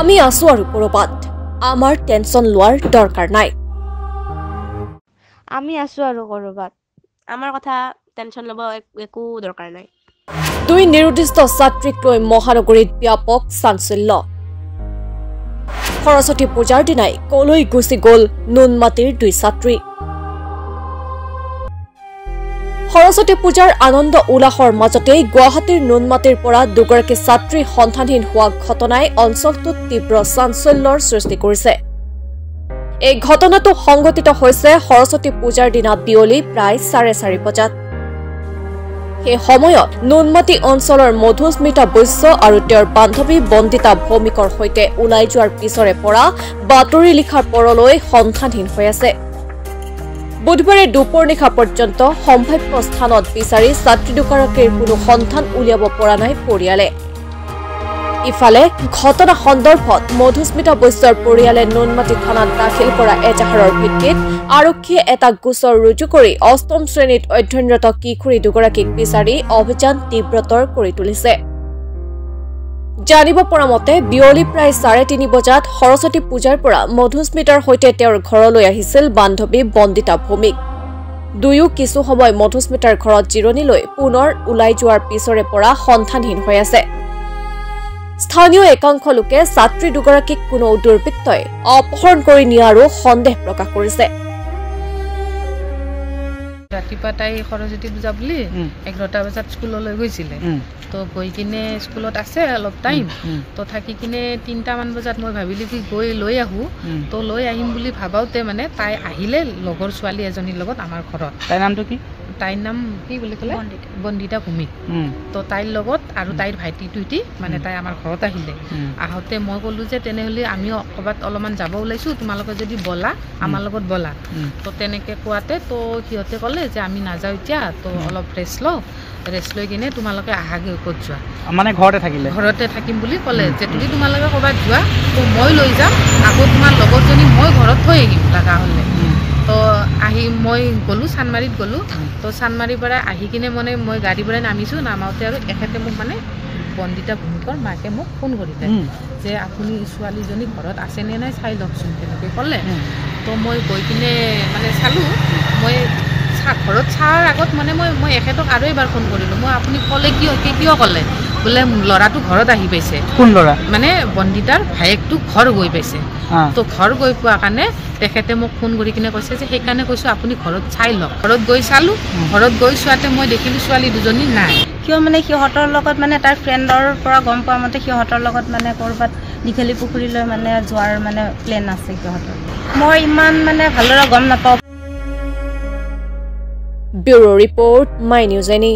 আমি আছো আৰু কৰবাত আমাৰ টেনচন লোৱাৰ দৰকাৰ নাই আমি আছো আৰু কৰবাত আমাৰ কথা টেনচন লব একো দৰকাৰ নাই দুই নিৰুদ্দিষ্ট ছাত্ৰীক লৈ মহানগৰীত ব্যাপক চাঞ্চল্য সৰস্বতী পূজাৰ দিনাই কলৈ গুচি গ'ল নুনমাটিৰ দুই ছাত্ৰী সৰস্বতী পূজাৰ আনন্দ উলাহৰ মাজতেই গুৱাহাটীৰ নুনমাটিৰ পৰা দুগৰাকী ছাত্ৰী সন্ধানহীন হোৱা ঘটনাই অঞ্চলটোত তীব্ৰ চাঞ্চল্যৰ সৃষ্টি কৰিছে এই ঘটনাটো সংঘটিত হৈছে সৰস্বতী পূজাৰ দিনা বিয়লি প্ৰায় 4:30 বজাত এই সময়ত নুনমাটি অঞ্চলৰ মধুস্মিতা বৈশ্য আৰু তেওঁৰ বান্ধৱী বন্দিতা ভৌমিকৰ সৈতে ওলাই যোৱাৰ পিছৰে পৰা বাতৰি লিখাৰ পৰলৈ সন্ধানহীন হৈ আছে বুধবাৰে দুপৰ নিশা পৰ্যন্ত সম্ভাৱ্য স্থানত বিচাৰি ছাত্ৰী দুগৰাকীৰ কোনো সন্ধান উলিয়াব পৰা নাই পৰিয়ালে ইফালে ঘটনা সন্দৰ্ভত মধুস্মিতা বৈশ্যৰ পৰিয়ালে নুনমাটি থানাত দাখিল কৰা এজাহাৰৰ ভিত্তিত আৰক্ষীয়ে এটা গোচৰ ৰুজু কৰি অষ্টম শ্ৰেণীত অধ্যয়নৰত কিশোৰী দুগৰাকীক বিচাৰি অভিযান তীব্ৰতৰ কৰি তুলিছে জানিব পৰা মতে বিয়লি প্ৰায় 3:30 বজাত সৰস্বতী পূজাৰ পৰা মধুস্মিতাৰ সৈতে তেওঁৰ ঘৰলৈ আহিছিল বান্ধৱী বন্দিতা ভৌমিক দুয়ো কিছু সময় মধুস্মিতাৰ ঘৰত জিৰণি লৈ পুনৰ ওলাই যোৱাৰ পিছৰে পৰা সন্ধানহীন হৈ আছে স্থানীয় একাংশ লোকে ছাত্ৰী দুগৰাকীক কোনো দুৰ্বৃত্তই অপহৰণ কৰি নিয়াৰো সন্দেহ প্ৰকাশ কৰিছে ৰাতিপুৱা তাই সৰস্বতী পূজা বুলি 11টা বজাত স্কুললৈ গৈছিলে তো গৈ কিনে স্কুলত আছে অলপ টাইম তো থাকি কিনে 3টা মান বজাত মই ভাবিলো কি গৈ লৈ আহো তো লৈ আহিম বুলি ভাবাওতে মানে তাই আহিলে লগৰ ছোৱালী এজনীৰ লগত আমাৰ ঘৰত তাইৰ নামটো কি তাইৰ নাম কি বুলি ক'লে বন্দিতা ভূমিক তো তাইৰ লগত আৰু তাইৰ ভাইটি টুইটি মানে তাই আমাৰ ঘৰত আহিলে আহোতে মই ক'লো যে তেনেহ'লে আমিও ক'ৰবাত অলপমান যাব ওলাইছোঁ তোমালোকে যদি বলা আমাৰ লগত বলা তো তেনেকৈ কোৱাতে তো সিহঁতে ক'লে যে আমি নাযাওঁ এতিয়া তো অলপ ৰেষ্ট লৈ কিনে তোমালোকে আহাগে ক'ত যোৱা মানে ঘৰতে থাকিম বুলি ক'লে যে যদি তোমালোকে ক'ৰবাত যোৱা তো মই লৈ যাম আকৌ তোমাৰ লগৰজনী মই ঘৰত থৈ আহিম লগা হ'লে তো আহি মই গ'লোঁ চানমাৰীত গ'লোঁ তো চানমাৰীৰ পৰা আহি কিনে মানে মই গাড়ীৰ পৰা নামিছোঁ নামাওঁতে আৰু এখেতে মোক মানে বন্দিতা ভূমিকৰ মাকে মোক ফোন কৰিলে যে আপুনি ছোৱালীজনী ঘৰত আছেনে নাই চাই লওকচোন তেনেকৈ ক'লে তো মই গৈ কিনে মানে চালোঁ মই ঘৰত চাৰ আগত মানে মই এখেতক আৰু এবাৰ ফোন কৰিলোঁ মই আপুনি ক'লে কিয় ক'লে বোলে ল'ৰাটো ঘৰত আহি পাইছে কোন ল'ৰা মানে বন্দিতাৰ ভায়েকটো ঘৰ গৈ পাইছে তো ঘৰ গৈ পোৱা কাৰণে তেখেতে মোক ফোন কৰি কিনে কৈছে যে সেইকাৰণে কৈছোঁ আপুনি ঘৰত চাই লওক ঘৰত গৈ চালোঁ ঘৰত গৈ চোৱাতে মই দেখিলোঁ ছোৱালী দুজনী নাই কিয় মানে সিহঁতৰ লগত মানে তাৰ ফ্ৰেণ্ডৰ পৰা গম পোৱা মতে সিহঁতৰ লগত মানে ক'ৰবাত দীঘলী পুখুৰীলৈ মানে যোৱাৰ মানে প্লেন আছে সিহঁতৰ মই ইমান মানে ভালদৰে গম নাপাওঁ bureau report my news any